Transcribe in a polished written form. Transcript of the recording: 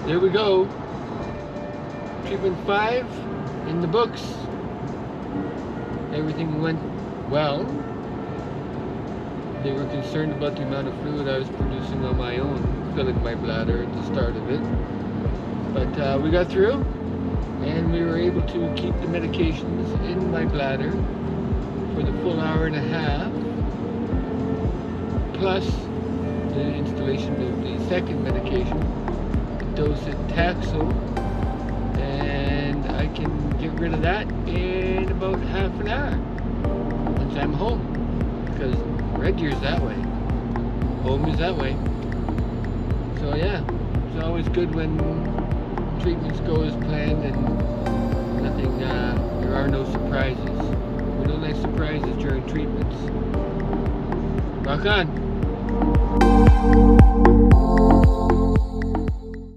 there we go. Treatment 5 in the books. Everything went well. They were concerned about the amount of fluid I was producing on my own, filling my bladder at the start of it. But we got through, and we were able to keep the medications in my bladder for the full hour and a half, plus the installation of the second medication, docetaxel, and I can get rid of that in about half an hour once I'm home, because Red Deer's that way, home is that way. So yeah, it's always good when treatments go as planned and nothing, there are no surprises. We don't like surprises during treatments. Rock on!